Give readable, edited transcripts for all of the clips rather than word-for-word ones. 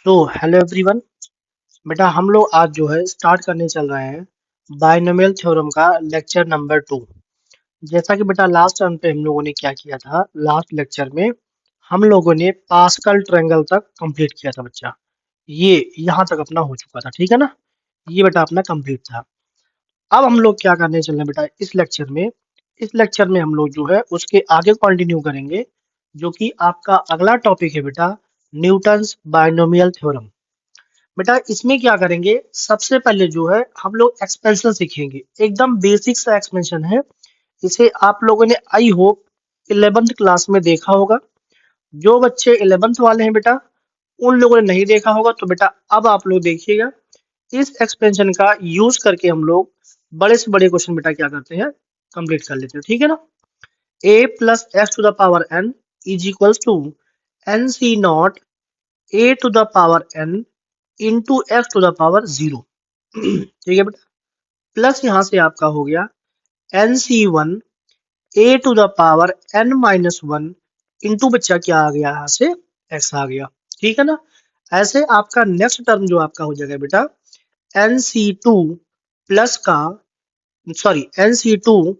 तो hello everyone. बेटा हम लोग आज जो है स्टार्ट करने चल रहे हैं बायनोमियल थ्योरम का लेक्चर नंबर 2। जैसा कि बेटा लास्ट टर्म पे हम लोगों ने क्या किया था, लास्ट लेक्चर में हम लोगों ने पास्कल ट्रायंगल तक कंप्लीट किया था बच्चा। ये यहाँ तक अपना हो चुका था, ठीक है ना। ये बेटा अपना कंप्लीट था। अब हम लोग क्या करने चल रहे हैं बेटा इस लेक्चर में हम लोग जो है उसके आगे कंटिन्यू करेंगे, जो कि आपका अगला टॉपिक है बेटा, न्यूटन्स बायनोमियल थ्योरम। बेटा इसमें क्या करेंगे, सबसे पहले जो है हम लोग एक्सपेंशन सीखेंगे। एकदम बेसिक सा एक्सपेंशन है। इसे आप लोगों ने आई होप 11th क्लास में देखा होगा। जो बच्चे 11th वाले हैं बेटा, उन लोगों ने नहीं देखा होगा, तो बेटा अब आप लोग देखिएगा। इस एक्सपेंशन का यूज करके हम लोग बड़े से बड़े क्वेश्चन बेटा क्या करते हैं, कंप्लीट कर लेते हैं, ठीक है ना। a plus x to the power n is equals to N C not a to the power n into x to the power 0। ठीक है बेटा, प्लस यहाँ से आपका हो गया N C one a to the power n minus one into बच्चा क्या आ गया, यहाँ से x आ गया, ठीक है ना। ऐसे आपका नेक्स्ट टर्म जो आपका हो जाएगा बेटा एन सी टू प्लस का, सॉरी एन सी टू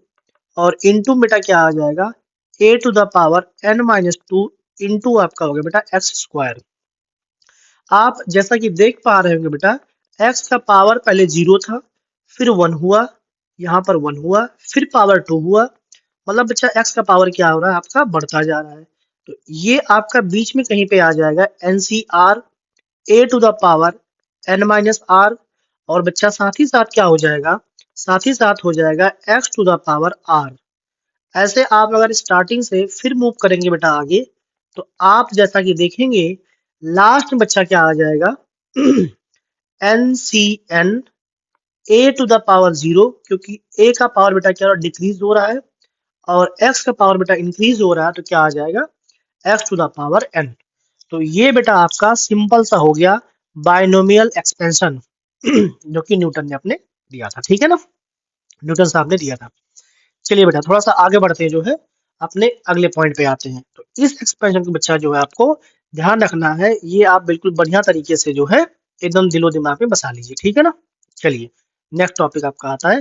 और इंटू बेटा क्या आ जाएगा a to the power n minus two into आपका हो गया बेटा एक्स स्क्वायर। आप जैसा कि देख पा रहे होंगे बेटा, x का पावर पहले 0 था, फिर 1 हुआ, यहाँ पर 1 हुआ, फिर पावर 2 हुआ। मतलब बच्चा x का पावर क्या हो रहा है, आपका बढ़ता जा रहा है। तो ये आपका बीच में कहीं पे आ जाएगा NCR a to the power n minus R. और बच्चा साथ ही साथ क्या हो जाएगा, साथ ही साथ हो जाएगा x to the power r। ऐसे आप अगर स्टार्टिंग से फिर मूव करेंगे बेटा आगे, तो आप जैसा कि देखेंगे लास्ट में बच्चा क्या आ जाएगा N C N a to the power 0, क्योंकि a का पावर बेटा क्या डिक्रीज हो रहा है और x का पावर बेटा इंक्रीज हो रहा है, तो क्या आ जाएगा x to the power n। तो ये बेटा आपका सिंपल सा हो गया बायनोमियल एक्सपेंशन जो कि न्यूटन ने अपने दिया था, ठीक है ना, न्यूटन साहब ने दिया था। चलिए बेटा थोड़ा सा आगे बढ़ते हैं, जो है अपने अगले पॉइंट पे आते हैं। तो इस एक्सपेंशन को बच्चा जो है आपको ध्यान रखना है, ये आप बिल्कुल बढ़िया तरीके से जो है एकदम दिलो दिमाग में बसा लीजिए, ठीक है ना। चलिए नेक्स्ट टॉपिक आपका आता है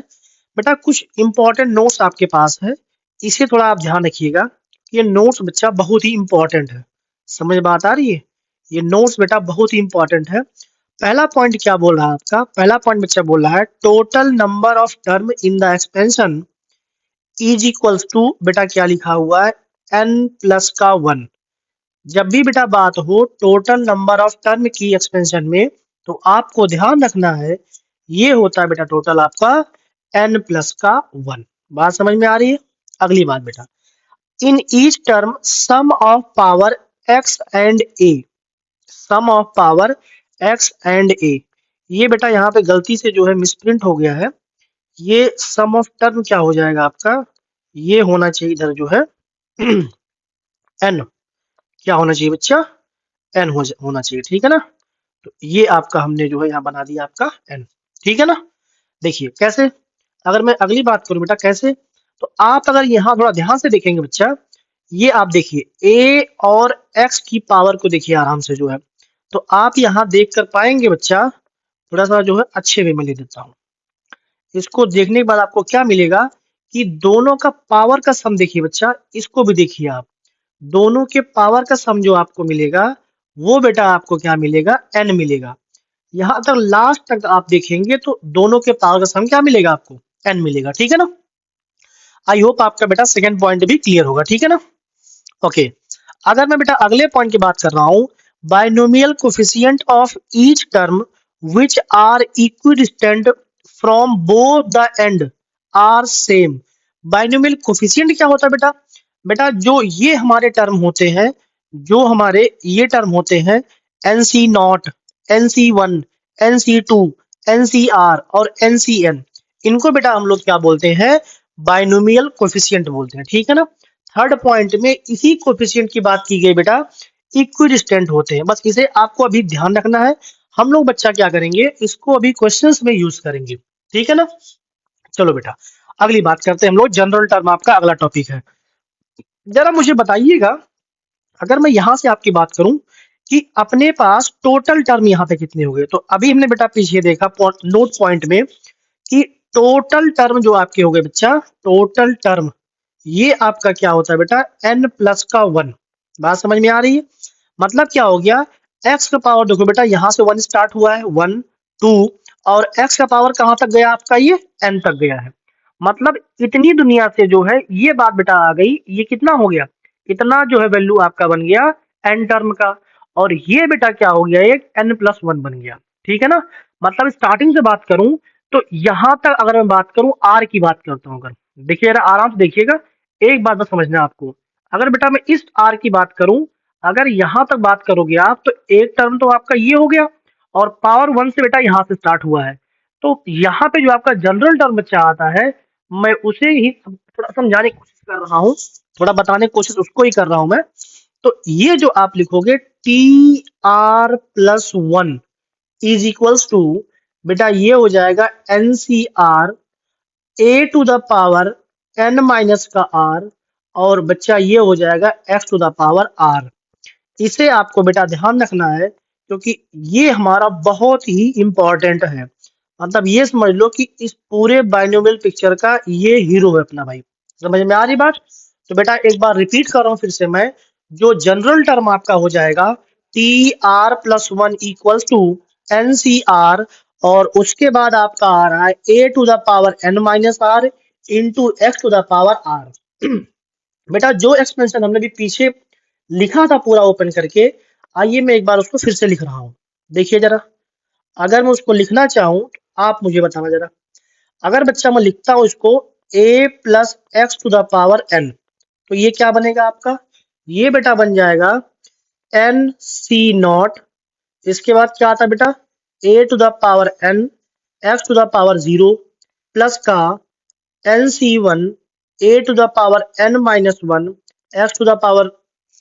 बेटा, कुछ इंपॉर्टेंट नोट्स आपके पास है, इसे थोड़ा आप ध्यान रखिएगा। ये नोट्स बच्चा बहुत ही इंपॉर्टेंट है, समझ बात आ रही है। ये नोट्स बेटा बहुत ही इंपॉर्टेंट है। पहला पॉइंट क्या बोल रहा है आपका, पहला पॉइंट बच्चा बोल रहा है total number of term in the expansion is equals to, बेटा क्या लिखा हुआ है n प्लस का 1। जब भी बेटा बात हो टोटल नंबर ऑफ टर्म की एक्सपेंशन में, तो आपको ध्यान रखना है ये होता है बेटा टोटल आपका n प्लस का 1। बात समझ में आ रही है। अगली बात बेटा, in each term sum of power x and a, sum of power x and a। ये बेटा यहाँ पे गलती से जो है मिसप्रिंट हो गया है। ये सम ऑफ टर्म क्या हो जाएगा आपका, ये होना चाहिए इधर जो है n, क्या होना चाहिए बच्चा, n होना चाहिए, ठीक है ना। तो ये आपका हमने जो है यहाँ बना दिया आपका n, ठीक है ना। देखिए कैसे, अगर मैं अगली बात करूं बेटा कैसे, तो आप अगर यहाँ थोड़ा ध्यान से देखेंगे बच्चा, ये आप देखिए a और x की पावर को देखिए आराम से जो है, तो आप यहाँ देख कर पाएंगे बच्चा, थोड़ा सा जो है अच्छे वे में ले देता हूँ। इसको देखने के बाद आपको क्या मिलेगा कि दोनों का पावर का सम देखिए बच्चा, इसको भी देखिए आप, दोनों के पावर का सम जो आपको मिलेगा वो बेटा आपको क्या मिलेगा, n मिलेगा। यहाँ तक लास्ट तक आप देखेंगे तो दोनों के पावर का सम क्या मिलेगा आपको, n मिलेगा, ठीक है ना। आई होप आपका बेटा सेकंड पॉइंट भी क्लियर होगा, ठीक है ना। ओके, अगर मैं बेटा अगले पॉइंट की बात कर रहा हूँ, binomial coefficient of each term which are equidistant from both the end are same. Binomial coefficient क्या होता है बेटा, बेटा जो ये हमारे टर्म होते हैं, जो हमारे ये टर्म होते हैं N C not, N C one, N C two, N C R और एन सी एन, इनको बेटा हम लोग क्या बोलते हैं, बायनोमियल कोफिशिएंट बोलते हैं, ठीक है ना। थर्ड पॉइंट में इसी कोफिशिएंट की बात की गई बेटा, इक्विडिस्टेंट होते हैं, बस इसे आपको अभी ध्यान रखना है। हम लोग बच्चा क्या करेंगे, इसको अभी क्वेश्चंस में यूज करेंगे, ठीक है ना। चलो बेटा अगली बात करते हैं हम लोग, जनरल टर्म आपका अगला टॉपिक है। जरा मुझे बताइएगा, अगर मैं यहां से आपकी बात करूं, कि अपने पास टोटल टर्म यहाँ पे कितने हो गए। तो अभी हमने बेटा पीछे देखा नोट पॉइंट में कि टोटल टर्म जो आपके हो गए बच्चा, टोटल टर्म ये आपका क्या होता है बेटा, n प्लस का 1। बात समझ में आ रही है? मतलब क्या हो गया, x का पावर देखो बेटा, यहाँ से 1 स्टार्ट हुआ है, 1 2, और x का पावर कहाँ तक गया आपका, ये n तक गया है। मतलब इतनी दुनिया से जो है ये बात बेटा आ गई, ये कितना हो गया, इतना जो है वैल्यू आपका बन गया n टर्म का, और ये बेटा क्या हो गया, एक n प्लस 1 बन गया। ठीक है ना? मतलब स्टार्टिंग से बात करूं तो यहां तक अगर मैं बात करूं, r की बात करता हूं, अगर देखिए जरा आराम से देखिएगा, एक बात बस समझना आपको। अगर बेटा मैं इस r की बात करूं, अगर यहां तक बात करोगे आप, तो एक टर्म तो आपका ये हो गया, और पावर 1 से बेटा यहां से स्टार्ट हुआ है। तो यहाँ पे जो आपका जनरल टर्म बच्चा आता है, मैं उसे ही थोड़ा समझाने की कोशिश कर रहा हूँ, थोड़ा बताने की कोशिश उसको ही कर रहा हूं मैं। तो ये जो आप लिखोगे T are plus 1 is equals to, बेटा ये हो जाएगा N C R a to the power N minus का आर, और बच्चा ये हो जाएगा x to the power R. इसे आपको बेटा ध्यान रखना है, क्योंकि ये हमारा बहुत ही इंपॉर्टेंट है। मतलब ये समझ लो कि इस पूरे बाइनोमियल पिक्चर का ये हीरो है अपना भाई। समझ में आ रही बात? तो बेटा एक बार रिपीट कर रहा हूँ फिर से मैं, जो जनरल टर्म आपका हो जाएगा t are plus 1 equals to N C R, और उसके बाद आपका आ रहा है a to the power N minus r into x to the power r. बेटा जो एक्सपेंशन हमने भी पीछे लिखा था पूरा ओपन करके, आइए मैं एक बार उसको फिर से लिख रहा हूँ। देखिए जरा, अगर मैं उसको लिखना चाहूँ तो आप मुझे बताना जरा। अगर बच्चा मैं लिखता हूँ इसको a plus x to the power n, तो ये क्या बनेगा आपका, ये बेटा बन जाएगा एन सी नॉट, इसके बाद क्या आता है बेटा, a to the power n x to the power 0 plus का n C one a to the power n minus 1 x to the power,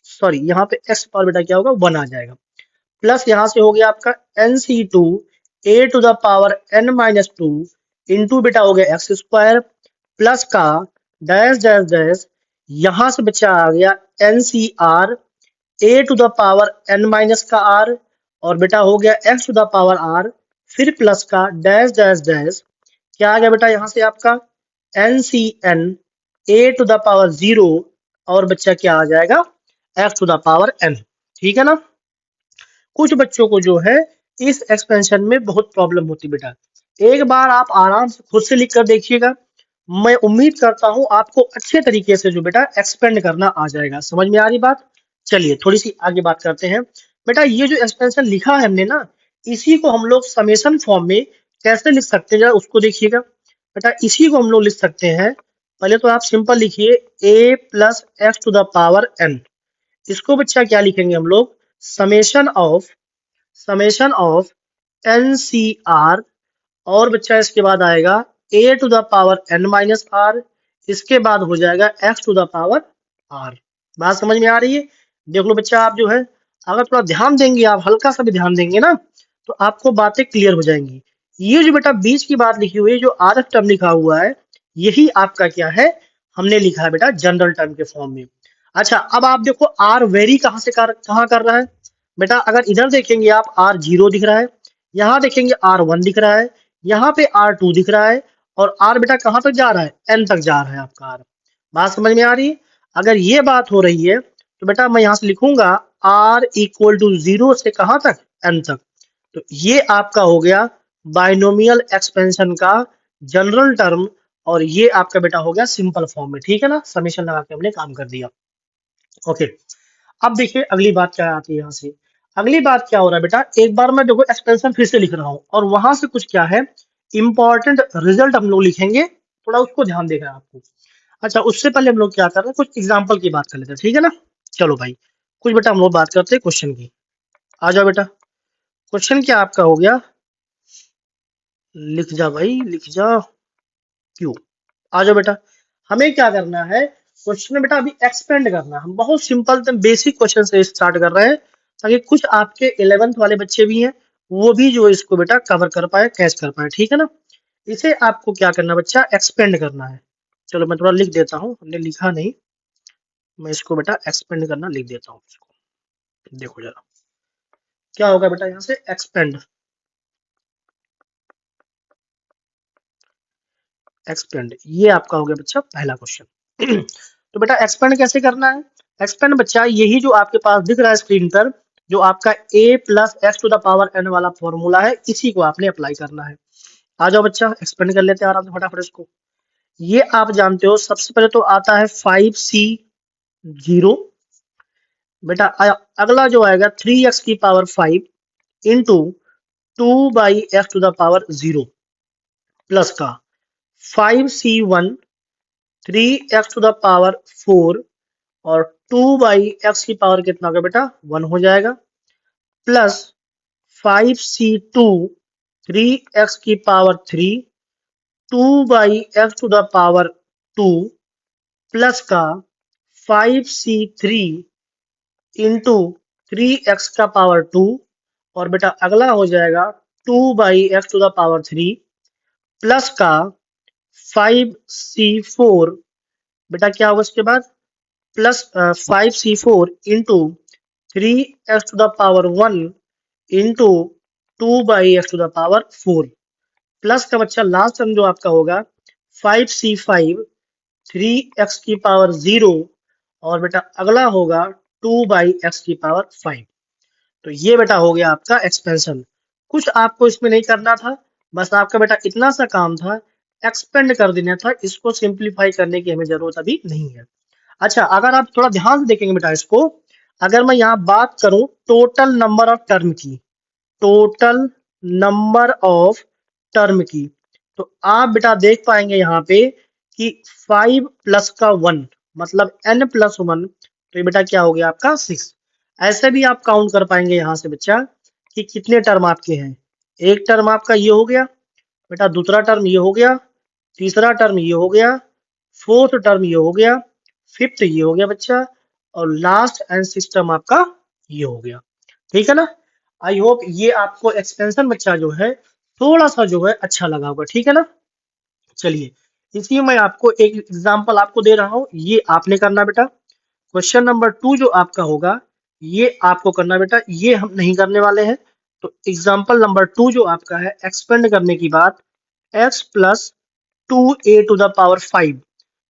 sorry यहाँ पे एक्स पावर बेटा क्या होगा, 1 आ जाएगा, प्लस यहाँ से हो गया आपका N C two a to the power n minus 2 into बेटा हो गया एक्स स्क्वायर, प्लस का डैश डैश डैश, यहाँ से बच्चा आ गया N C R a to the power n minus का r, और बेटा हो गया x to the power r, फिर प्लस का डैश डैश डैश, क्या आ गया बेटा यहाँ से आपका N C N a to the power 0, और बच्चा क्या आ जाएगा x to the power n। ठीक है ना? कुछ बच्चों को जो है इस एक्सपेंशन में बहुत प्रॉब्लम होती है बेटा, एक बार आप आराम से खुद से लिख कर देखिएगा, मैं उम्मीद करता हूं आपको अच्छे तरीके से जो बेटा एक्सपेंड करना आ जाएगा। समझ में आ रही बात? चलिए थोड़ी सी आगे बात करते हैं। बेटा ये जो एक्सपेंशन लिखा है हमने ना, इसी को हम लोग समेशन फॉर्म में कैसे लिख सकते हैं जरा उसको देखिएगा। बेटा इसी को हम लोग लिख सकते हैं, पहले तो आप सिंपल लिखिए a plus x to the power n, इसको बच्चा क्या लिखेंगे हम लोग, summation of n C R, और बच्चा इसके बाद आएगा a to the power N minus r, इसके बाद हो जाएगा x to the power r. बात समझ में आ रही है? देख लो बच्चा, आप जो है अगर थोड़ा ध्यान देंगे, आप हल्का सा भी ध्यान देंगे ना, तो आपको बातें क्लियर हो जाएंगी। ये जो बेटा बीच की बात लिखी हुई है, जो आर एफ टर्म लिखा हुआ है, यही आपका क्या है, हमने लिखा है बेटा जनरल टर्म के फॉर्म में। अच्छा अब आप देखो आर वेरी कहाँ कर रहा है। बेटा अगर इधर देखेंगे आप, आर जीरो दिख रहा है, यहाँ देखेंगे आर वन दिख रहा है, यहाँ पे आर टू दिख रहा है, और आर बेटा कहाँ तक जा रहा है, एन तक जा रहा है आपका आर। बात समझ में आ रही है? अगर ये बात हो रही है तो बेटा मैं यहाँ से लिखूंगा आर इक्वल टू 0 से कहाँ तक, एन तक। तो ये आपका हो गया बाइनोमियल एक्सपेंशन का जनरल टर्म, और ये आपका बेटा हो गया सिंपल फॉर्म में। ठीक है ना? समेशन लगा के हमने काम कर दिया। ओके, अब देखिए अगली बात क्या आती है यहाँ से। अगली बात क्या हो रहा है बेटा, एक बार मैं देखो एक्सपेंशन फिर से लिख रहा हूँ, और वहां से कुछ क्या है इंपॉर्टेंट रिजल्ट हम लोग लिखेंगे, थोड़ा उसको ध्यान देगा आपको। अच्छा उससे पहले हम लोग क्या कर रहे हैं, कुछ एग्जाम्पल की बात कर लेते हैं। ठीक है ना? चलो भाई, कुछ बेटा हम लोग बात करते हैं क्वेश्चन की। आ जाओ बेटा, क्वेश्चन क्या आपका हो गया, लिख जा भाई लिख जा, क्यों, आ जाओ बेटा। हमें क्या करना है, क्वेश्चन में बेटा अभी एक्सपेंड करना है। हम बहुत सिंपल बेसिक क्वेश्चन से स्टार्ट कर रहे हैं, ताकि कुछ आपके 11th वाले बच्चे भी हैं, वो भी जो इसको बेटा कवर कर पाए, कैच कर पाए। ठीक है ना? इसे आपको क्या करना है बच्चा, एक्सपेंड करना है। चलो मैं थोड़ा लिख देता हूँ, हमने लिखा नहीं, मैं इसको बेटा एक्सपेंड करना लिख देता हूँ इसको। देखो जरा, क्या होगा बेटा यहाँ से एक्सपेंड, एक्सपेंड, ये आपका हो गया बच्चा पहला क्वेश्चन। तो बेटा एक्सपेंड कैसे करना है? एक्सपेंड बच्चा यही जो आपके पास दिख रहा है स्क्रीन पर, जो आपका a plus x to the power n वाला फॉर्मूला है, इसी को आपने अप्लाई करना है। आ जाओ बच्चा एक्सपेंड कर लेते हैं आराम से फटाफट इसको। ये आप जानते हो सबसे पहले तो आता है 5c0 बेटा, अगला जो आएगा 3x की power 5 into 2/x to the power 0 plus का 5c1 3x to the power 4 और 2/x की पावर कितना होगा बेटा 1 हो जाएगा, प्लस 5c2 3x की power 3 2/x to the power 2 plus का 5c3 इंटू 3x का पावर 2 और बेटा अगला हो जाएगा 2/x to the power 3 plus का 5c4 बेटा क्या होगा इसके बाद plus 5c4 into 3x to the power 1 into 2/x to the power 4 plus का बच्चा लास्ट टर्म जो आपका होगा 5c5 3x की पावर 0 और बेटा अगला होगा 2/x की पावर 5। तो ये बेटा हो गया आपका एक्सपेंशन। कुछ आपको इसमें नहीं करना था, बस आपका बेटा इतना सा काम था, एक्सपेंड कर देना था, इसको सिंप्लीफाई करने की हमें जरूरत अभी नहीं है। अच्छा अगर आप थोड़ा ध्यान से देखेंगे बेटा इसको, अगर मैं यहाँ बात करूं टोटल नंबर ऑफ टर्म की, टोटल नंबर ऑफ टर्म की, तो आप बेटा देख पाएंगे यहाँ पे कि 5 प्लस का 1 मतलब n प्लस 1, तो ये बेटा क्या हो गया आपका 6। ऐसे भी आप काउंट कर पाएंगे यहाँ से बच्चा कि कितने टर्म आपके हैं। एक टर्म आपका ये हो गया बेटा, दूसरा टर्म ये हो गया, तीसरा टर्म ये हो गया, फोर्थ टर्म ये हो गया, फिफ्थ ये हो गया बच्चा, और लास्ट एंड सिक्स टर्म आपका ये हो गया। ठीक है ना? आई होप ये आपको एक्सपेंशन बच्चा जो है थोड़ा सा जो है अच्छा लगा होगा। ठीक है ना? चलिए इसी में मैं आपको एक एग्जांपल आपको दे रहा हूँ, ये आपने करना बेटा। क्वेश्चन नंबर 2 जो आपका होगा ये आपको करना बेटा, ये हम नहीं करने वाले हैं। तो एग्जांपल नंबर 2 जो आपका है एक्सपेंड करने की बात, x plus 2a to the power 5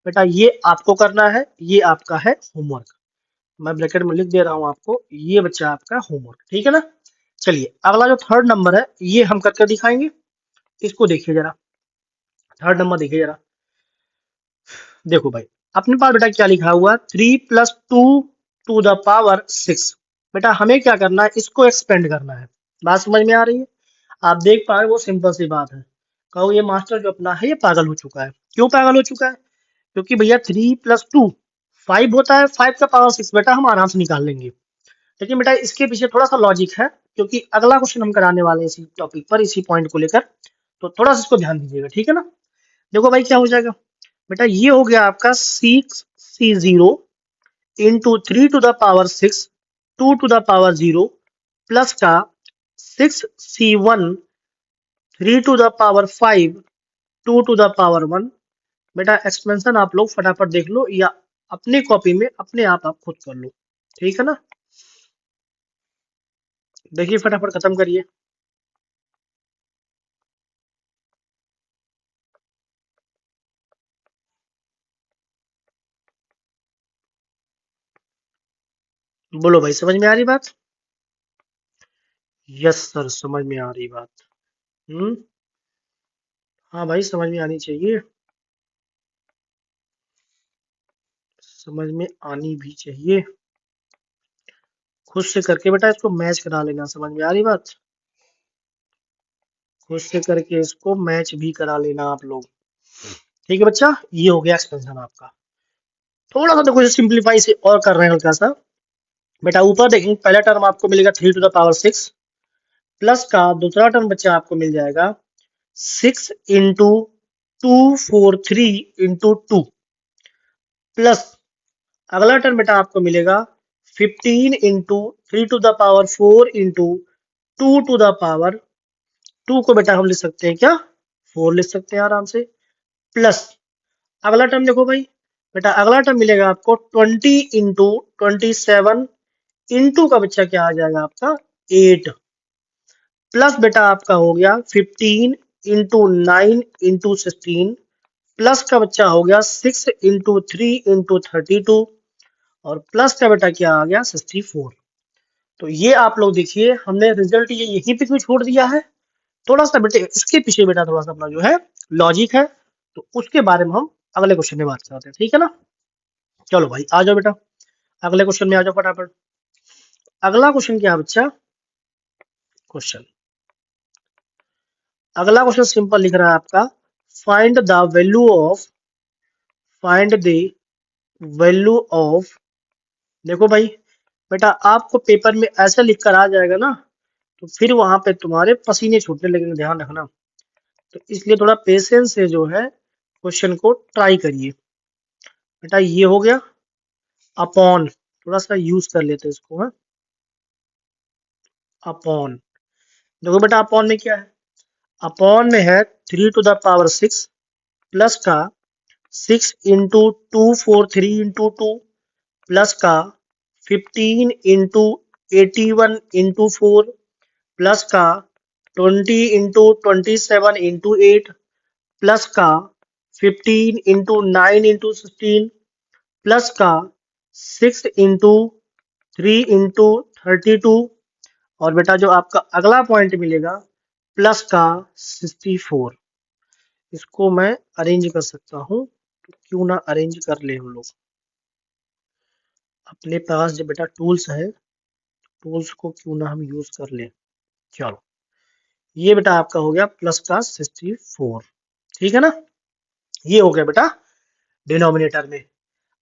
बेटा ये आपको करना है, ये आपका है होमवर्क। मैं ब्रैकेट में लिख दे रहा हूँ आपको, ये बच्चा आपका होमवर्क। ठीक है ना? चलिए अगला जो थर्ड नंबर है ये हम करके दिखाएंगे, इसको देखिए जरा। थर्ड नंबर देखिए जरा, देखो भाई अपने पास बेटा क्या लिखा हुआ 3 प्लस 2 टू द पावर 6 बेटा हमें क्या करना है, इसको एक्सपेंड करना है। बात समझ में आ रही है? आप देख पा रहे हो, वो सिंपल सी बात है। कहो ये मास्टर जो अपना है ये पागल हो चुका है। क्यों पागल हो चुका है? क्योंकि भैया 3 प्लस 2 5 होता है, 5 का पावर 6 बेटा हम आराम से निकाल लेंगे। लेकिन बेटा इसके पीछे थोड़ा सा लॉजिक है, क्योंकि अगला क्वेश्चन हम कराने वाले हैं इसी टॉपिक पर, इसी पॉइंट को लेकर, तो थोड़ा सा इसको ध्यान दीजिएगा। ठीक है ना? देखो भाई क्या हो जाएगा बेटा, ये हो गया आपका 6c0 into 3 to the power 6 2 to the power 0 plus का 6c1 3 to the power 5 2 to the power 1 बेटा एक्सपेंशन आप लोग फटाफट देख लो या अपने कॉपी में अपने आप खुद कर लो। ठीक है ना? देखिए फटाफट खत्म करिए। बोलो भाई समझ में आ रही बात? यस सर समझ में आ रही बात। हम्म, हाँ भाई समझ में आनी चाहिए, समझ में आनी भी चाहिए। खुद से करके बेटा इसको मैच करा लेना, समझ में आ रही बात? खुद से करके इसको मैच भी करा लेना आप लोग। ठीक है बच्चा, ये हो गया एक्सपेंशन आपका। थोड़ा सा देखो इसे सिंप्लीफाई से और कर रहे हैं हल्का सा। बेटा ऊपर देखेंगे पहला टर्म आपको मिलेगा 3 टू द पावर 6 प्लस का दूसरा टर्म बच्चा आपको मिल जाएगा 6 इंटू 243 इंटू 2 प्लस अगला टर्म बेटा आपको मिलेगा 15 into 3 to the power 4 into 2 to the power 2 को बेटा हम लिख सकते हैं क्या 4 लिख सकते हैं आराम से, प्लस अगला टर्म देखो भाई बेटा, अगला टर्म मिलेगा आपको 20 इंटू 27 इंटू का बच्चा क्या आ जाएगा आपका 8 प्लस बेटा आपका हो गया 15 इंटू 9 इंटू 16 प्लस का बच्चा हो गया 6 इंटू 3 इंटू 32 और प्लस का बेटा क्या आ गया 64। तो ये आप लोग देखिए हमने रिजल्ट ये यहीं पे क्यों छोड़ दिया है, थोड़ा सा बेटे इसके पीछे बेटा थोड़ा सा अपना जो है लॉजिक है, तो उसके बारे में हम अगले क्वेश्चन में बात करते हैं, ठीक है ना। चलो भाई आ जाओ बेटा, अगले क्वेश्चन में आ जाओ फटाफट। अगला क्वेश्चन क्या है बच्चा, क्वेश्चन अगला क्वेश्चन सिंपल लिख रहा है आपका, find the value of, find the value of, देखो भाई बेटा आपको पेपर में ऐसे लिख कर आ जाएगा ना, तो फिर वहां पे तुम्हारे पसीने छूटने लगेंगे, ध्यान रखना। तो इसलिए थोड़ा पेशेंस से जो है क्वेश्चन को ट्राई करिए। बेटा ये हो गया अपॉन, थोड़ा सा यूज कर लेते हैं इसको, है अपॉन। देखो बेटा अपॉन में क्या है, अपॉन में है 3 to the power 6 प्लस का 6 into 2 4 3 into 2 प्लस का 15 into 81 into 4 प्लस का 20 into 27 into 8 प्लस का 15 into 9 into 16 प्लस का 6 into 3 into 32 और बेटा जो आपका अगला पॉइंट मिलेगा प्लस का 64। इसको मैं अरेंज कर सकता हूँ, तो क्यों ना अरेंज कर ले हम लोग। अपने पास जो बेटा टूल्स है, टूल्स को क्यों ना हम यूज कर ले। चलो ये बेटा आपका हो गया प्लस का 64, ठीक है ना। ये हो गया बेटा डिनोमिनेटर में।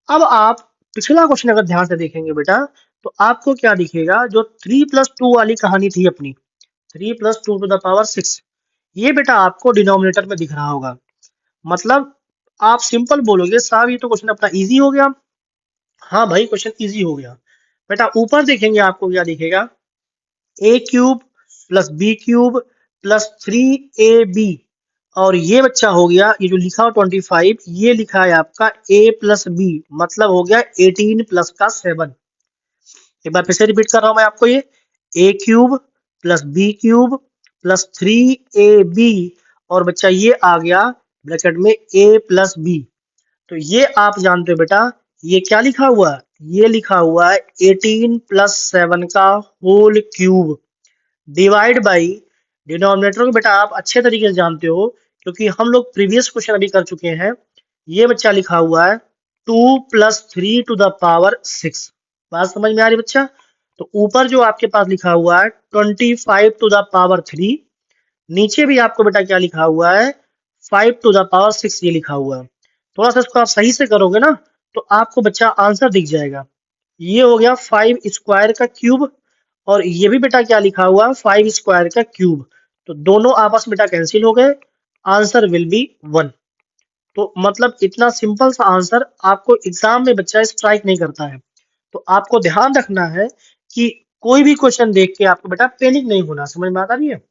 अब आप पिछला क्वेश्चन अगर ध्यान से देखेंगे बेटा, तो आपको क्या दिखेगा, जो 3+2 वाली कहानी थी अपनी, 3+2 to the power 6, ये बेटा आपको डिनोमिनेटर में दिख रहा होगा। मतलब आप सिंपल बोलोगे साहब ये तो क्वेश्चन अपना इजी हो गया। हाँ भाई क्वेश्चन इजी हो गया। बेटा ऊपर देखेंगे आपको क्या दिखेगा, a cube plus B cube plus 3ab और ये बच्चा हो गया, ये जो लिखा हो 25, ये लिखा है आपका a प्लस बी, मतलब हो गया 18 प्लस का 7। एक बार फिर से रिपीट कर रहा हूं मैं आपको, ये a cube plus B cube plus 3ab और बच्चा ये आ गया ब्रैकेट में a प्लस बी। तो ये आप जानते हो बेटा ये क्या लिखा हुआ है, ये लिखा हुआ है 18 प्लस 7 का whole cube divide by denominator को बेटा आप अच्छे तरीके से जानते हो, क्योंकि हम लोग प्रीवियस क्वेश्चन अभी कर चुके हैं। ये बच्चा लिखा हुआ है 2 + 3 to the power 6। बात समझ में आ रही बच्चा। तो ऊपर जो आपके पास लिखा हुआ है 25 to the power 3, नीचे भी आपको बेटा क्या लिखा हुआ है 5 to the power 6 ये लिखा हुआ है। थोड़ा सा इसको आप सही से करोगे ना, तो आपको बच्चा आंसर दिख जाएगा। ये हो गया 5 स्क्वायर का क्यूब और ये भी बेटा क्या लिखा हुआ 5 स्क्वायर का क्यूब, तो दोनों आपस में बेटा कैंसिल हो गए, आंसर विल बी 1। तो मतलब इतना सिंपल सा आंसर आपको एग्जाम में बच्चा स्ट्राइक नहीं करता है। तो आपको ध्यान रखना है कि कोई भी क्वेश्चन देख के आपको बेटा पैनिक नहीं होना, समझ में आता नहीं है।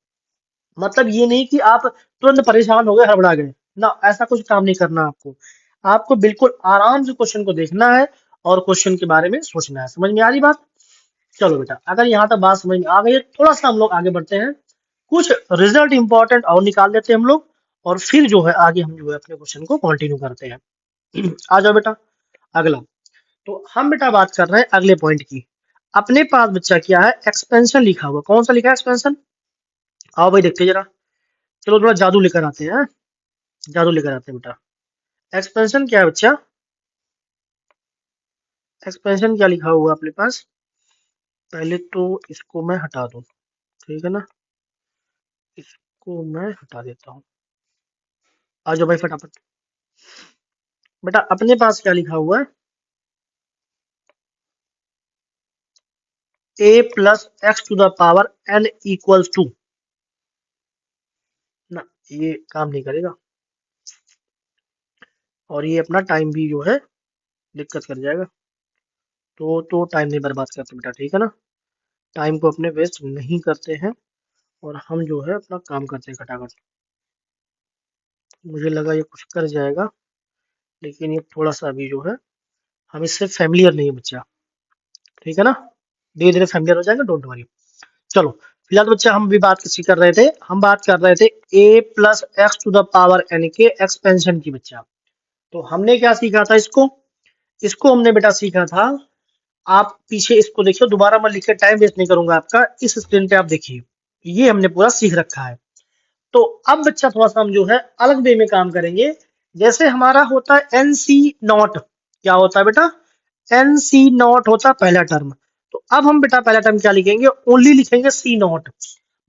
मतलब ये नहीं कि आप तुरंत परेशान हो गए हड़बड़ा गए ना, ऐसा कुछ काम नहीं करना आपको। आपको बिल्कुल आराम से क्वेश्चन को देखना है और क्वेश्चन के बारे में सोचना है। समझ में आ रही बात। चलो बेटा अगर यहाँ तक बात समझ में आ गई है, थोड़ा सा हम लोग आगे बढ़ते हैं, कुछ रिजल्ट इंपॉर्टेंट और निकाल लेते हैं हम लोग, और फिर जो है आगे हम जो है अपने क्वेश्चन को कंटिन्यू करते हैं। आ जाओ बेटा अगला। तो हम बेटा बात कर रहे हैं अगले पॉइंट की। अपने पास बच्चा क्या है, एक्सपेंशन लिखा हुआ, कौन सा लिखा है एक्सपेंशन, आओ भाई देखते जरा। चलो थोड़ा जादू लेकर आते हैं, जादू लेकर आते हैं बेटा। एक्सपेंशन क्या है बच्चा, एक्सपेंशन क्या लिखा हुआ अपने पास, पहले तो इसको मैं हटा दूं, ठीक है ना, इसको मैं हटा देता हूँ। आ जाओ भाई फटाफट। बेटा अपने पास क्या लिखा हुआ है, a+x⁴n=2 ना, ये काम नहीं करेगा और ये अपना टाइम भी जो है दिक्कत कर जाएगा। तो टाइम नहीं बर्बाद करते बेटा, ठीक है ना, टाइम को अपने वेस्ट नहीं करते हैं और हम जो है अपना काम करते हैं खटाखट। मुझे लगा ये कुछ कर जाएगा, लेकिन ये थोड़ा सा अभी जो है हम इससे फैमिलियर नहीं है बच्चा, ठीक है ना, धीरे धीरे फैमिलियर हो जाएगा, डोंट वरी। चलो फिलहाल तो बच्चा हम भी बात किसी कर रहे थे, हम बात कर रहे थे a plus x to the power n के एक्सपेंशन की बच्चा। तो हमने क्या सीखा था इसको, इसको हमने बेटा सीखा था, आप पीछे इसको देखिए, दोबारा मैं लिख के टाइम वेस्ट नहीं करूंगा आपका, इस स्क्रीन पे आप देखिए, ये हमने पूरा सीख रखा है। तो अब बच्चा थोड़ा सा हम जो है अलग वे में काम करेंगे। जैसे हमारा होता है एन सी नॉट, क्या होता है बेटा, एन सी नॉट होता है पहला टर्म। तो अब हम बेटा पहला टर्म क्या लिखेंगे, ओनली लिखेंगे सी नॉट,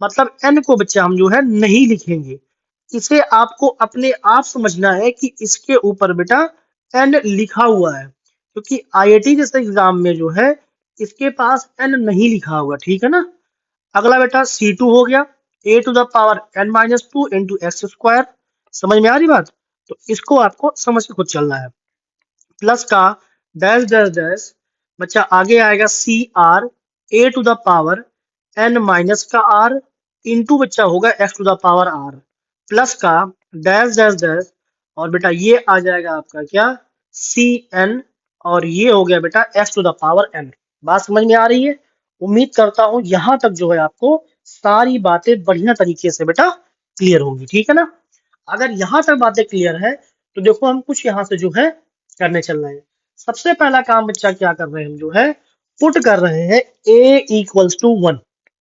मतलब एन को बच्चा हम जो है नहीं लिखेंगे। इसे आपको अपने आप समझना है कि इसके ऊपर बेटा एन लिखा हुआ है, क्योंकि आईआईटी जैसे एग्जाम में जो है इसके पास एन नहीं लिखा हुआ, ठीक है ना। अगला बेटा C2 हो गया, a to the power n-2 into x square. समझ में आ रही बात, तो इसको आपको समझ के खुद चलना है। प्लस का डैश डैश डैश, बच्चा आगे आएगा CR a to the power n minus का r इंटू बच्चा होगा x to the power r, plus का डैश डैश डैश, और बेटा ये आ जाएगा आपका क्या, CN, और ये हो गया बेटा x to the power n। बात समझ में आ रही है। उम्मीद करता हूं यहां तक जो है आपको सारी बातें बढ़िया तरीके से बेटा क्लियर होंगी, ठीक है ना। अगर यहां तक बातें क्लियर है तो देखो हम कुछ यहां से जो है करने चल रहे हैं। सबसे पहला काम बच्चा क्या कर रहे हैं, हम जो है पुट कर रहे हैं a इक्वल्स टू 1।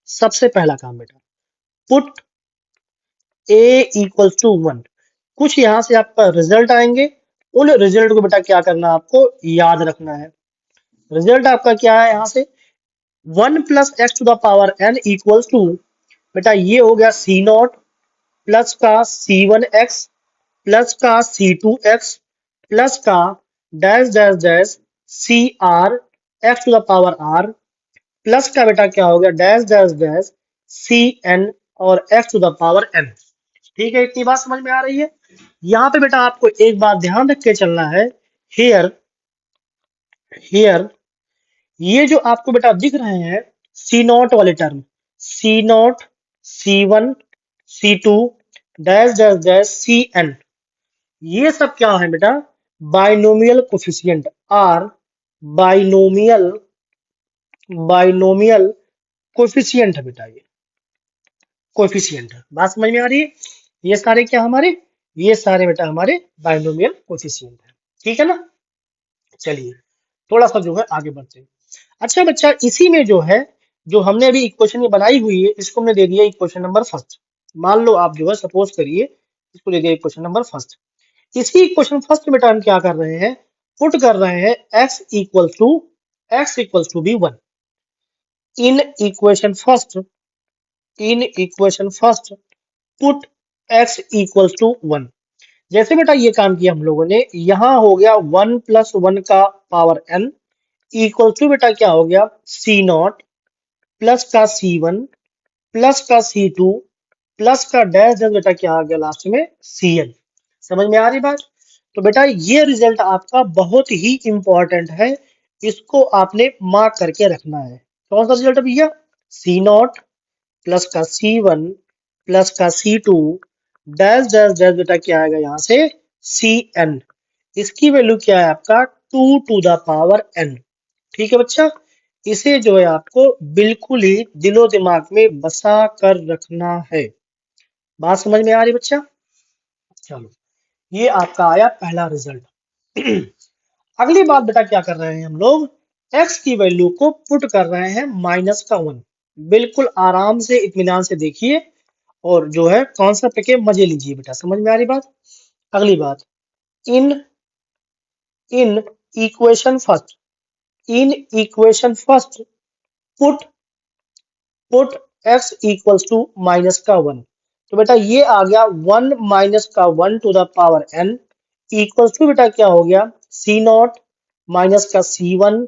सबसे पहला काम बेटा पुट a इक्वल्स टू 1। कुछ यहां से आपका रिजल्ट आएंगे, उन रिजल्ट को बेटा क्या करना, आपको याद रखना है। रिजल्ट आपका क्या है, यहाँ से 1 plus x to the power n equals to, बेटा ये हो गया सी नॉट प्लस का C1x प्लस का C2x प्लस का dash dash dash CR x to the power r, plus का बेटा क्या हो गया डैश डैश डैश CN और x to the power n। ठीक है, इतनी बात समझ में आ रही है। यहाँ पे बेटा आपको एक बात ध्यान रख के चलना है, हियर हियर ये जो आपको बेटा दिख रहे हैं सी नॉट वाले term, C not, C1, C2 dash dash dash CN, ये सब क्या है बेटा, binomial coefficient are, binomial binomial coefficient है बेटा, ये कोफिशिएंट है। बात समझ में आ रही है। ये सारे क्या हमारे, ये सारे बेटा हमारे बाइनोमियल कोफिशिएंट है, ठीक है ना। चलिए थोड़ा सा जो है आगे बढ़ते हैं। अच्छा बच्चा इसी में जो है, जो हमने अभी इक्वेशन बनाई हुई है, इसको हमने दे दिया इक्वेशन नंबर फर्स्ट। मान लो आप जो है सपोज करिए इसको दे दिया इक्वेशन नंबर फर्स्ट। इसी इक्वेशन फर्स्ट में बेटा हम क्या कर रहे हैं, पुट कर रहे हैं x equals to be 1 in equation first, in equation first put x equals to 1। जैसे बेटा ये काम किया हम लोगों ने, यहां हो गया 1 प्लस 1 का पावर n इक्वल टू बेटा क्या हो गया सी नॉट प्लस का C1 प्लस का C2 प्लस का डैश डैश बेटा क्या आ गया लास्ट में CN। समझ में आ रही बात। तो बेटा ये रिजल्ट आपका बहुत ही इंपॉर्टेंट है, इसको आपने मार्क करके रखना है। कौन सा रिजल्ट भैया, सी नॉट प्लस का C1 प्लस का C2 डैश डैश डैश बेटा क्या आएगा यहाँ से CN। इसकी वैल्यू क्या है आपका 2 टू द पावर n। ठीक है बच्चा, इसे जो है आपको बिल्कुल ही दिलो दिमाग में बसा कर रखना है। बात समझ में आ रही बच्चा। चलो ये आपका आया पहला रिजल्ट। अगली बात बेटा क्या कर रहे हैं हम लोग, x की वैल्यू को पुट कर रहे हैं माइनस का 1। बिल्कुल आराम से इत्मीनान से देखिए और जो है कॉन्सेप्ट के मजे लीजिए बेटा, समझ में आ रही बात। अगली बात, in in equation first, in equation first put put x equals to minus का 1। तो बेटा ये आ गया 1 माइनस का 1 to the power n equals to बेटा क्या हो गया सी नॉट माइनस का C1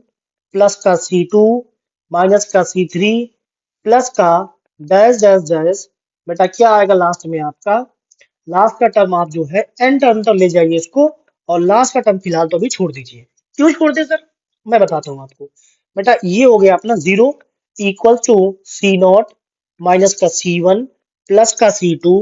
प्लस का C2 माइनस का C3 प्लस का डैश डैश डैश, बेटा क्या आएगा लास्ट में आपका, लास्ट का टर्म आप जो है n टर्म तक ले जाइए इसको, और लास्ट का टर्म फिलहाल तो अभी छोड़ दीजिए। क्यों छोड़ दे सर, मैं बताता हूँ आपको। बेटा ये हो गया अपना 0 equal to C not minus का C1 प्लस का C2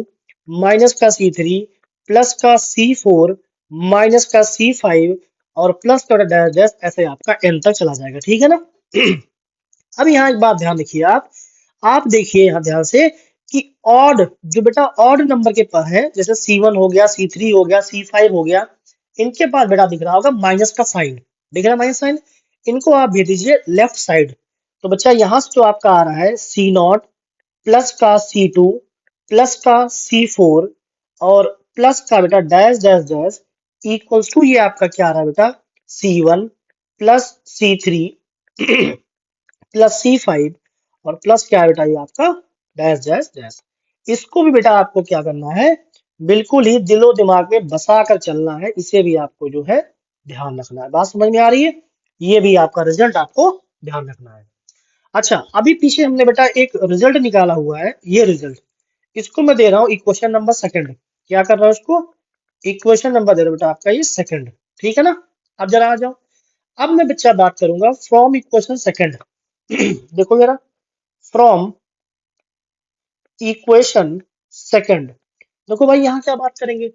माइनस का C3 प्लस का C4 माइनस का C5 और प्लस का डैश डैश, ऐसे आपका n तक चला जाएगा, ठीक है ना। अब यहाँ एक बात ध्यान रखिए आप, आप देखिए यहाँ ध्यान से कि ऑड जो बेटा ऑड नंबर के पास है, जैसे C1 हो गया, C3 हो गया, C5 हो गया, इनके पास बेटा दिख रहा होगा माइनस का साइन, दिख रहा है माइनस साइन, इनको आप भेज दीजिए लेफ्ट साइड। तो बच्चा यहाँ से जो आपका आ रहा है C0 प्लस का C2 प्लस का C4 और प्लस का बेटा dash dash dash equals to ये आपका क्या आ रहा है बेटा C1 plus C3 plus C5 और प्लस क्या है बेटा ये आपका डैश डैश डैश। इसको भी बेटा आपको क्या करना है, बिल्कुल ही दिलो दिमाग में बसा कर चलना है, इसे भी आपको जो है ध्यान रखना है। बात समझ में आ रही है? ये भी आपका रिजल्ट आपको ध्यान रखना है। अच्छा, अभी पीछे हमने बेटा एक रिजल्ट निकाला हुआ है, ये रिजल्ट, इसको मैं दे रहा हूँ इक्वेशन नंबर सेकंड। क्या कर रहा हूँ इसको, इक्वेशन नंबर दे रहा हूँ बेटा आपका ये सेकंड, ठीक है ना। अब जरा आ जाओ, अब मैं बच्चा बात करूंगा फ्रॉम इक्वेशन सेकंड। देखो जरा, फ्रॉम इक्वेशन सेकंड, देखो भाई यहाँ क्या बात करेंगे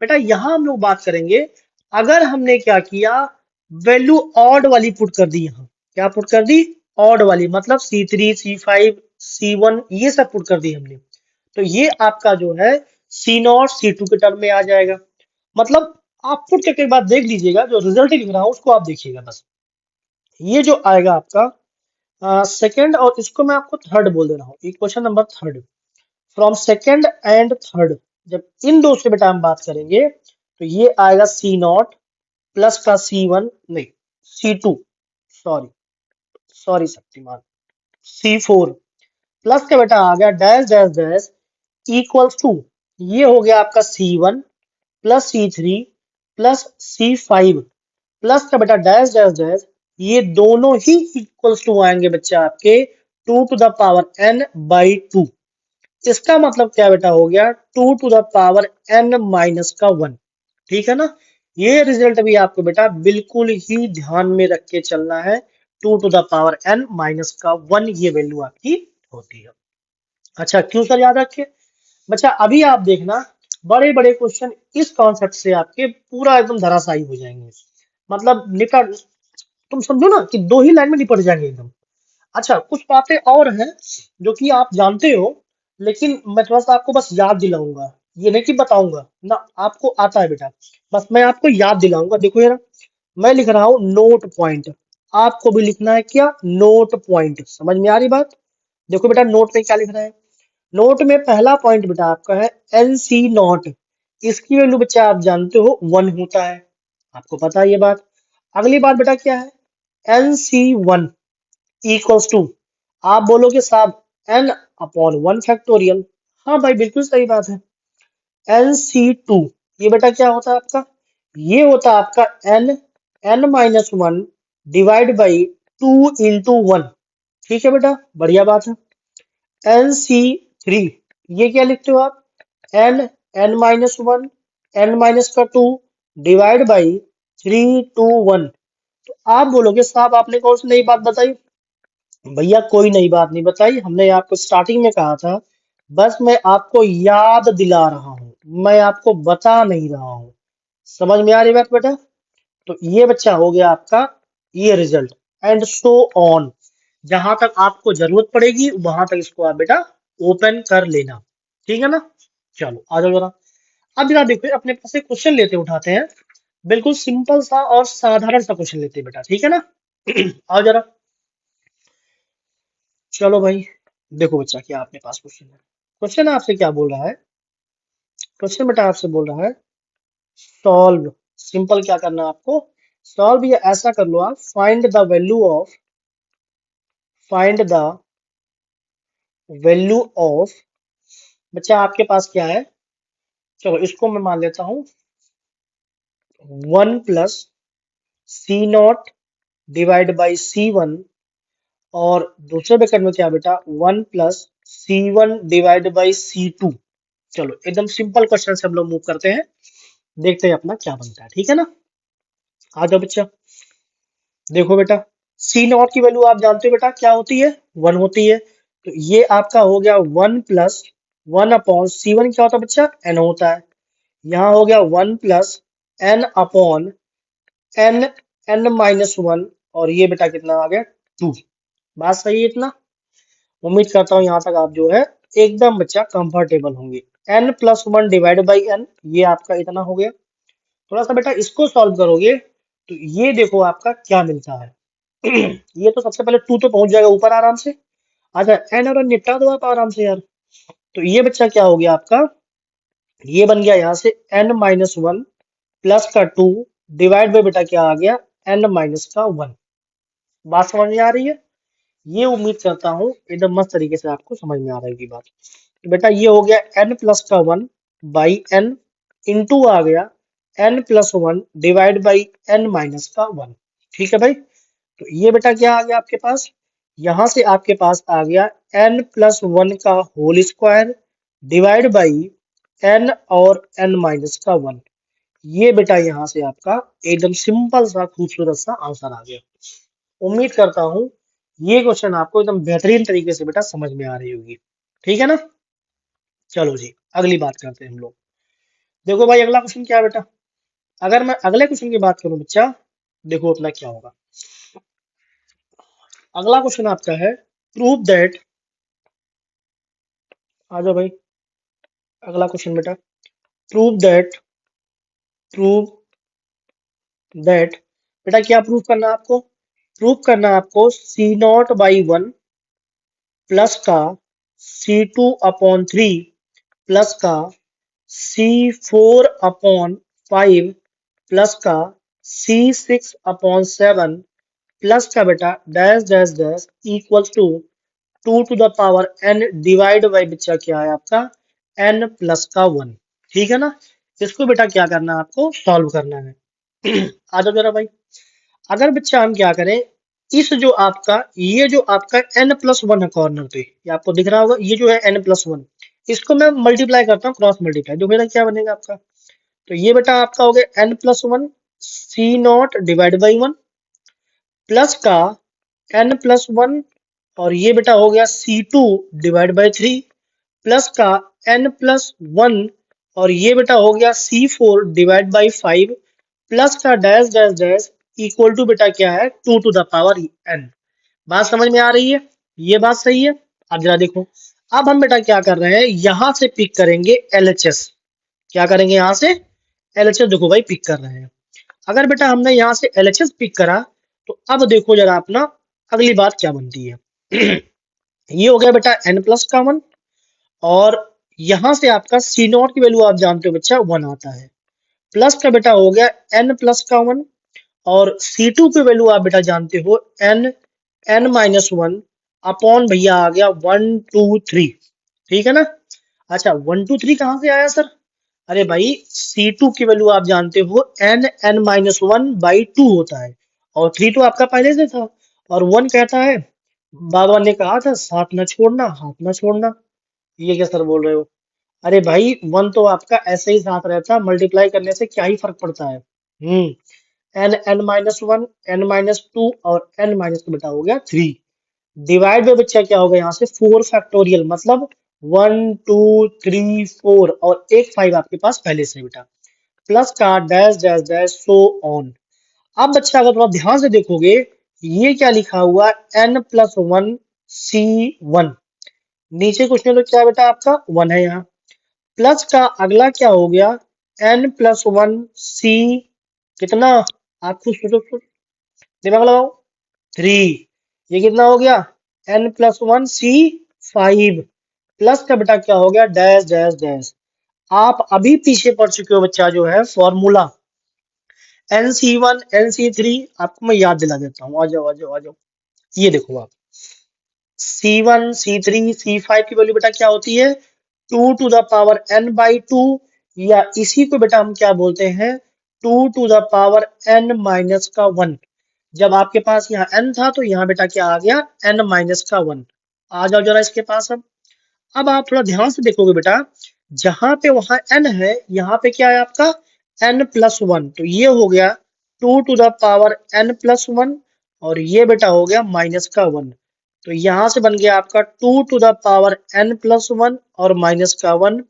बेटा, यहाँ हम लोग बात करेंगे अगर हमने क्या किया, वैल्यू ऑड वाली पुट कर दी, यहाँ क्या पुट कर दी, ऑड वाली, मतलब C3 C5 C1 ये सब पुट कर दी हमने, तो ये आपका जो है C0 C2 के टर्म में आ जाएगा। मतलब आप पुट करके एक बार देख लीजिएगा, जो रिजल्ट लिख रहा हूं उसको आप देखिएगा बस। ये जो आएगा आपका सेकंड, और इसको मैं आपको थर्ड बोल दे रहा हूँ, equation number third, from second and third, जब इन दो से बेटा हम बात करेंगे तो ये आएगा C0 प्लस का C1 नहीं C2, sorry sorry Shaktimaan, C4 plus का बेटा आ गया dash dash dash equals to, ये हो गया आपका C1 plus C3 plus C5 plus का बेटा डैश डैश डैश, ये दोनों ही इक्वल्स टू आएंगे बच्चे आपके 2 to the power n by 2। इसका मतलब क्या बेटा हो गया 2 to the power n minus का 1, ठीक है ना। ये रिजल्ट भी आपको बेटा बिल्कुल ही ध्यान में रख के चलना है, 2 to the power n minus का 1 ये वैल्यू आपकी होती है। अच्छा क्यों सर याद रखे बच्चा, अभी आप देखना बड़े बड़े क्वेश्चन इस कॉन्सेप्ट से आपके पूरा एकदम धराशायी हो जाएंगे, मतलब निकट, तुम समझो ना कि दो ही लाइन में निपट जाएंगे एकदम। अच्छा कुछ बातें और हैं जो कि आप जानते हो, लेकिन मैं थोड़ा सा आपको बस याद दिलाऊंगा, ये नहीं कि बताऊंगा ना, आपको आता है बेटा, बस मैं आपको याद दिलाऊंगा। देखो यार, मैं लिख रहा हूँ नोट पॉइंट, आपको भी लिखना है क्या, नोट पॉइंट, समझ में आ रही बात। देखो बेटा नोट में क्या लिख रहा है, नोट में पहला पॉइंट बेटा आपका है NC0, इसकी वैल्यू बच्चा आप जानते हो 1 होता है, आपको पता है ये बात। अगली बात बेटा क्या है, NC1 इक्वल्स टू, आप बोलोगे साहब n अपॉन 1 फैक्टोरियल, हाँ भाई बिल्कुल सही बात है। NC2 ये बेटा क्या होता है आपका, ये होता है आपका n minus 1 divide by 2 into 1, ठीक है बेटा बढ़िया बात है। NC3 ये क्या लिखते हो आप, n माइनस 1 n माइनस का 2 डिवाइड बाई 3 2 1। तो आप बोलोगे साहब आपने कौन सी नई बात बताई, भैया कोई नई बात नहीं बताई, हमने आपको स्टार्टिंग में कहा था, बस मैं आपको याद दिला रहा हूँ, मैं आपको बता नहीं रहा हूँ। समझ में आ रही बात बेटा। तो ये बच्चा हो गया आपका ये रिजल्ट, एंड सो ऑन, जहां तक आपको जरूरत पड़ेगी वहां तक इसको आप बेटा ओपन कर लेना, ठीक है ना। चलो आ जाओ जरा, अब जरा देखो अपने पास एक क्वेश्चन लेते उठाते हैं, बिल्कुल सिंपल सा और साधारण सा क्वेश्चन लेते हैं बेटा, ठीक है ना। आओ जरा, चलो भाई, देखो बच्चा क्या अपने पास क्वेश्चन है, क्वेश्चन आपसे क्या बोल रहा है, क्वेश्चन बेटा आपसे बोल रहा है सॉल्व, सिंपल क्या करना है आपको, सॉल्व या ऐसा कर लो आप, फाइंड द वैल्यू ऑफ, बच्चा आपके पास क्या है, चलो इसको मैं मान लेता हूँ 1 plus C0 divide by C1, और दूसरे ब्रैकेट में क्या बेटा 1 plus C1 divide by C2। चलो एकदम सिंपल क्वेश्चन से हम लोग मूव करते हैं, देखते हैं अपना क्या बनता है, ठीक है ना। आ जाओ बच्चा, देखो बेटा C0 की वैल्यू आप जानते हो बेटा क्या होती है, 1 होती है, तो ये आपका हो गया 1 प्लस 1 अपॉन C1 क्या होता है बच्चा, n होता है, यहाँ हो गया 1 plus n upon n, n minus 1, और ये बेटा कितना आ गया 2, बात सही है इतना। उम्मीद करता हूँ यहाँ तक आप जो है एकदम बच्चा कंफर्टेबल होंगे। n+1 डिवाइड बाई n, ये आपका इतना हो गया। थोड़ा सा बेटा इसको सॉल्व करोगे तो ये देखो आपका क्या मिलता है। ये तो सबसे पहले 2 तो पहुंच जाएगा ऊपर आराम से। अच्छा, n और n निपटा दो आप आराम से यार। तो ये बच्चा क्या हो गया आपका, ये बन गया यहाँ से n-1 प्लस का 2 डिवाइड बाई बेटा क्या आ गया, n-1। बात समझ में आ रही है? ये उम्मीद करता हूँ एकदम मस्त तरीके से आपको समझ में आ रही होगी बात। तो बेटा ये हो गया n+1 बाई n इंटू आ गया n+1 डिवाइड बाई n-1। ठीक है भाई। तो ये बेटा क्या आ गया आपके पास, यहां से आपके पास आ गया n+1 का whole square divide by n और n-1। ये बेटा यहाँ से आपका एकदम सिंपल सा खूबसूरत सा आंसर आ गया। उम्मीद करता हूँ ये क्वेश्चन आपको एकदम बेहतरीन तरीके से बेटा समझ में आ रही होगी। ठीक है ना? चलो जी अगली बात करते हैं हम लोग। देखो भाई अगला क्वेश्चन क्या है बेटा, अगर मैं अगले क्वेश्चन की बात करूं बच्चा, देखो अपना क्या होगा। अगला क्वेश्चन आपका है प्रूव दैट, आ जाओ भाई। अगला क्वेश्चन बेटा, प्रूव दैट, प्रूव दैट, बेटा क्या प्रूव करना है आपको, प्रूव करना है आपको C0/1 प्लस का C2/3 प्लस का C4/5 प्लस का C6/7 प्लस का बेटा dash dash dash equals to 2 to the power n divide by बच्चा क्या है आपका n प्लस का 1। ठीक है ना? इसको बेटा क्या करना है आपको, सॉल्व करना है। आ जाओ जरा भाई। अगर बच्चा हम क्या करें, इस जो आपका ये जो आपका n+1 है कॉर्नर पे, ये आपको दिख रहा होगा, ये जो है n+1, इसको मैं मल्टीप्लाई करता हूँ, क्रॉस मल्टीप्लाई, जो बेटा क्या बनेगा आपका, तो ये बेटा आपका हो गया n+1 C0 divide by 1 plus का n+1 और ये बेटा हो गया C2 डिवाइड बाई 3 प्लस का n+1 और ये बेटा हो गया C4 डिवाइड बाई 5 प्लस का dash dash dash equal to बेटा क्या है 2 टू द पावर n। बात समझ में आ रही है? ये बात सही है? अब जरा देखो, अब हम बेटा क्या कर रहे हैं, यहां से पिक करेंगे LHS। क्या करेंगे यहाँ से, LHS देखो भाई पिक कर रहे हैं। अगर बेटा हमने यहाँ से LHS पिक करा तो अब देखो जरा अपना अगली बात क्या बनती है। ये हो गया बेटा n+1 और यहां से आपका C0 की वैल्यू आप जानते हो बच्चा 1 आता है, प्लस का बेटा हो गया n+1 और C2 की वैल्यू आप बेटा जानते हो n-1 अपॉन भैया आ गया 1 2 3। ठीक है ना? अच्छा 1 2 3 कहां से आया सर, अरे भाई C2 की वैल्यू आप जानते हो n-1/2 होता है और 3 तो आपका पहले से था और 1 कहता है, बाबा ने कहा था साथ न छोड़ना हाथ न छोड़ना। ये क्या सर बोल रहे हो, अरे भाई 1 तो आपका ऐसे ही साथ रहता, मल्टीप्लाई करने से क्या ही फर्क पड़ता है। n-1 n-2 और n- बेटा हो गया 3 डिवाइड में बच्चा क्या होगा यहाँ से 4 फैक्टोरियल, मतलब 1 2 3 4 और एक 5 आपके पास पहले से बेटा, प्लस का dash dash dash so on. अब बच्चा अगर थोड़ा ध्यान से देखोगे, ये क्या लिखा हुआ n+1 C1, नीचे कुछ नहीं तो क्या बेटा आपका 1 है यहाँ, प्लस का अगला क्या हो गया n+1 C कितना, आप खुद सोचो, दिमाग लगाओ, 3, ये कितना हो गया n+1 C5 प्लस का बेटा क्या हो गया डैश डैश डैश। आप अभी पीछे पढ़ चुके हो बच्चा जो है फॉर्मूला NC1 NC3, आपको मैं याद दिला देता हूँ, आ जाओ आ जाओ आ जाओ। ये देखो आप C1 C3 C5 की वैल्यू बेटा क्या होती है 2 टू द पावर n/2, या इसी को बेटा हम क्या बोलते हैं 2 टू द पावर n-1। जब आपके पास यहाँ n था तो यहाँ बेटा क्या आ गया n-1। आ जाओ जरा इसके पास। अब आप थोड़ा ध्यान से देखोगे बेटा, जहां पे वहां n है यहाँ पे क्या है आपका n+1, तो ये हो गया 2 टू द पावर n+1 और ये बेटा हो गया -1। तो यहां से बन गया आपका 2 टू द पावर n+1 और -1।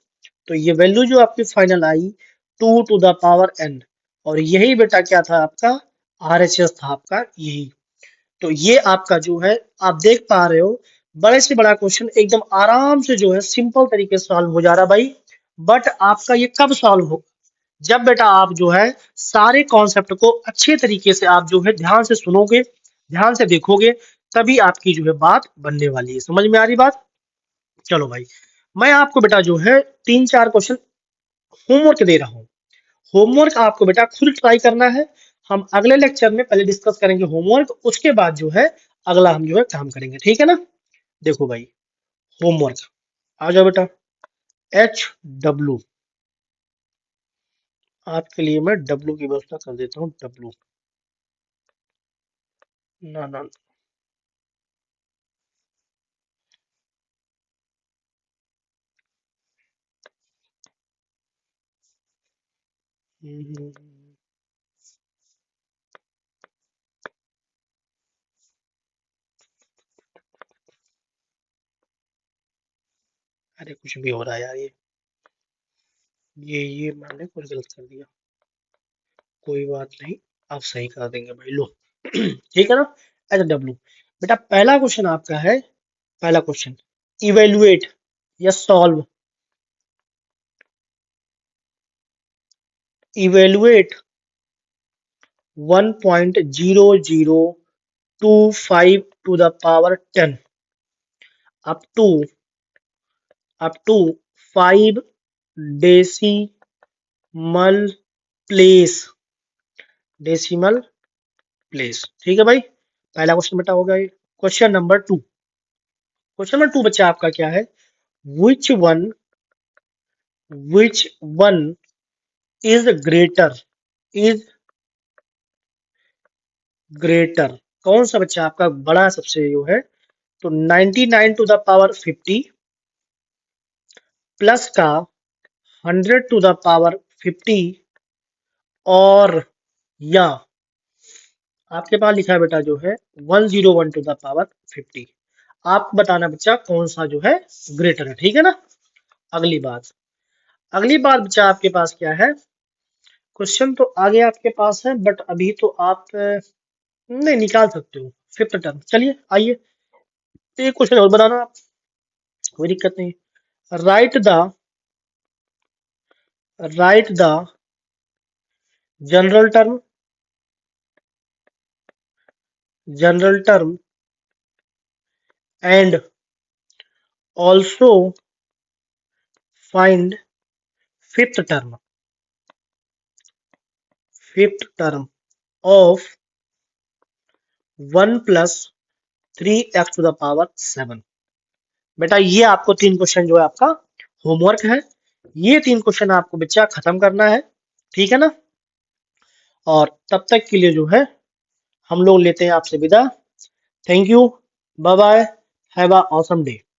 तो ये वैल्यू जो आपकी final I 2 to the power n, और यही बेटा क्या था आपका RHS था आपका यही। तो ये आपका जो है आप देख पा रहे हो बड़े से बड़ा क्वेश्चन एकदम आराम से जो है सिंपल तरीके से सॉल्व हो जा रहा भाई। बट आपका ये कब सॉल्व हो, जब बेटा आप जो है सारे कॉन्सेप्ट को अच्छे तरीके से आप जो है ध्यान से सुनोगे, ध्यान से देखोगे, तभी आपकी जो है बात बनने वाली है। समझ में आ रही बात? चलो भाई, मैं आपको बेटा जो है 3-4 क्वेश्चन होमवर्क दे रहा हूँ। होमवर्क आपको बेटा खुद ट्राई करना है। हम अगले लेक्चर में पहले डिस्कस करेंगे होमवर्क, उसके बाद जो है अगला हम जो है काम करेंगे, ठीक है ना? देखो भाई, होमवर्क आ जाओ बेटा। HW, आपके लिए मैं W की व्यवस्था कर देता हूँ। W, ना ना, हम्म, अरे कुछ भी हो रहा है यार, ये मैंने कुछ गलत कर दिया। कोई बात नहीं, आप सही कर देंगे भाई, लो। ठीक है ना? HW, बेटा पहला क्वेश्चन आपका है। पहला क्वेश्चन, इवेलुएट या solve. Evaluate 1.0025 to the power 10 up to 5 decimal place, decimal place. ठीक है भाई, पहला क्वेश्चन बेटा हो गया ये। क्वेश्चन नंबर 2 बच्चा आपका क्या है? Which one which one is greater, is greater, कौन सा बच्चा आपका बड़ा सबसे जो है? तो 99 टू द पावर 50 प्लस का 100 टू द पावर 50, और या आपके पास लिखा है बेटा जो है 101 टू द पावर 50। आप बताना बच्चा कौन सा जो है ग्रेटर है, ठीक है ना? अगली बात, अगली बात बच्चा आपके पास क्या है? क्वेश्चन तो आगे आपके पास है, बट अभी तो आप नहीं निकाल सकते हो। फिफ्थ टर्म, चलिए आइए एक क्वेश्चन और बनाना आप, कोई दिक्कत नहीं। Write the write the general term, general term and also find fifth term, fifth term of 1 plus 3x to the power 7। बेटा ये आपको 3 क्वेश्चन जो है आपका होमवर्क है। ये 3 क्वेश्चन आपको बच्चा खत्म करना है, ठीक है ना? और तब तक के लिए जो है हम लोग लेते हैं आपसे विदा। Thank you, bye bye, have a awesome day.